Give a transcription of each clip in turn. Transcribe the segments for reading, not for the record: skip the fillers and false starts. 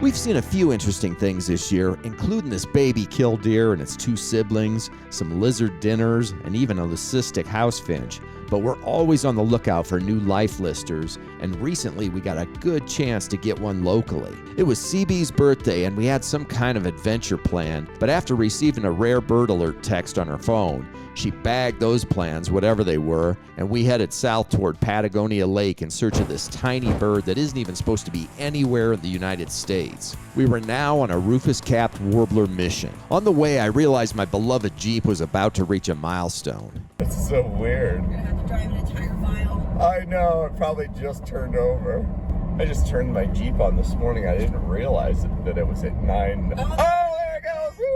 We've seen a few interesting things this year, including this baby killdeer and its two siblings, some lizard dinners, and even a leucistic house finch. But we're always on the lookout for new life listers, and recently we got a good chance to get one locally. It was CB's birthday and we had some kind of adventure planned, but after receiving a rare bird alert text on her phone, she bagged those plans, whatever they were, and we headed south toward Patagonia Lake in search of this tiny bird that isn't even supposed to be anywhere in the United States. We were now on a Rufous Capped Warbler mission. On the way, I realized my beloved Jeep was about to reach a milestone. It's so weird. You're gonna have to drive an entire mile. I know, it probably just turned over. I just turned my Jeep on this morning. I didn't realize that it was at 9. Oh, there it goes! Woo!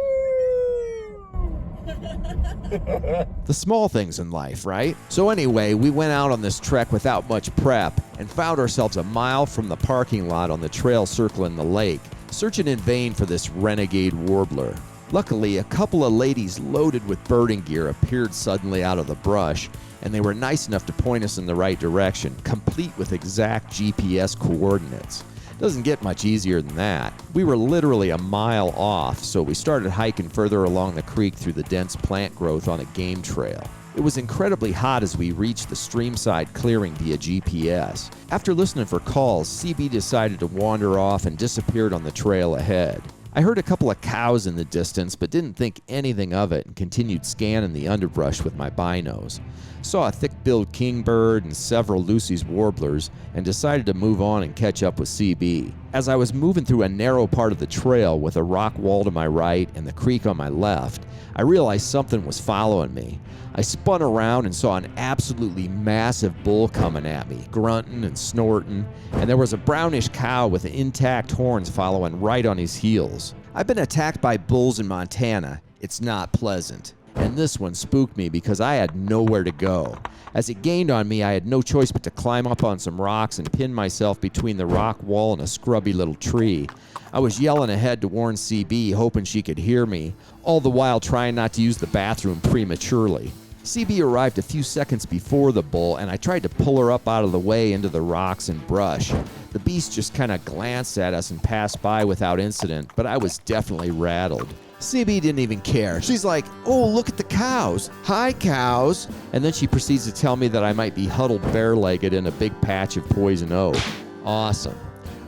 The small things in life, right? So anyway, we went out on this trek without much prep and found ourselves a mile from the parking lot on the trail circling the lake, searching in vain for this renegade warbler. Luckily, a couple of ladies loaded with birding gear appeared suddenly out of the brush, and they were nice enough to point us in the right direction, complete with exact GPS coordinates. Doesn't get much easier than that. We were literally a mile off, so we started hiking further along the creek through the dense plant growth on a game trail. It was incredibly hot as we reached the streamside clearing via GPS. After listening for calls, CB decided to wander off and disappeared on the trail ahead. I heard a couple of cows in the distance, but didn't think anything of it and continued scanning the underbrush with my binos. Saw a thick-billed kingbird and several Lucy's warblers and decided to move on and catch up with CB. As I was moving through a narrow part of the trail with a rock wall to my right and the creek on my left, I realized something was following me. I spun around and saw an absolutely massive bull coming at me, grunting and snorting, and there was a brownish cow with intact horns following right on his heels. I've been attacked by bulls in Montana. It's not pleasant. And this one spooked me because I had nowhere to go. As it gained on me, I had no choice but to climb up on some rocks and pin myself between the rock wall and a scrubby little tree. I was yelling ahead to warn CB, hoping she could hear me, all the while trying not to use the bathroom prematurely. CB arrived a few seconds before the bull, and I tried to pull her up out of the way into the rocks and brush. The beast just kind of glanced at us and passed by without incident, but I was definitely rattled. CB didn't even care. She's like, "Oh, look at the cows. Hi, cows." And then she proceeds to tell me that I might be huddled bare-legged in a big patch of poison oak. Awesome.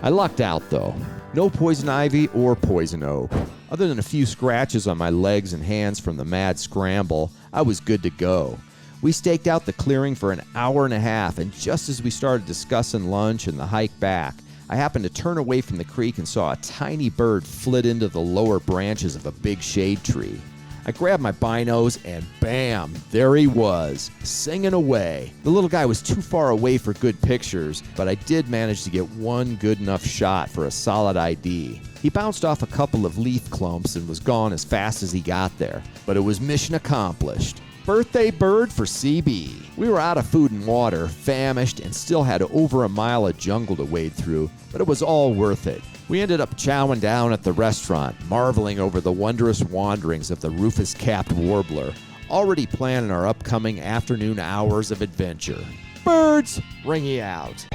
I lucked out, though. No poison ivy or poison oak. Other than a few scratches on my legs and hands from the mad scramble, I was good to go. We staked out the clearing for an hour and a half, and just as we started discussing lunch and the hike back, I happened to turn away from the creek and saw a tiny bird flit into the lower branches of a big shade tree. I grabbed my binos and bam, there he was, singing away. The little guy was too far away for good pictures, but I did manage to get one good enough shot for a solid ID. He bounced off a couple of leaf clumps and was gone as fast as he got there, but it was mission accomplished. Birthday bird for CB. We were out of food and water, famished, and still had over a mile of jungle to wade through, but it was all worth it. We ended up chowing down at the restaurant, marveling over the wondrous wanderings of the Rufous Capped Warbler, already planning our upcoming afternoon hours of adventure. Birds, Ringy out.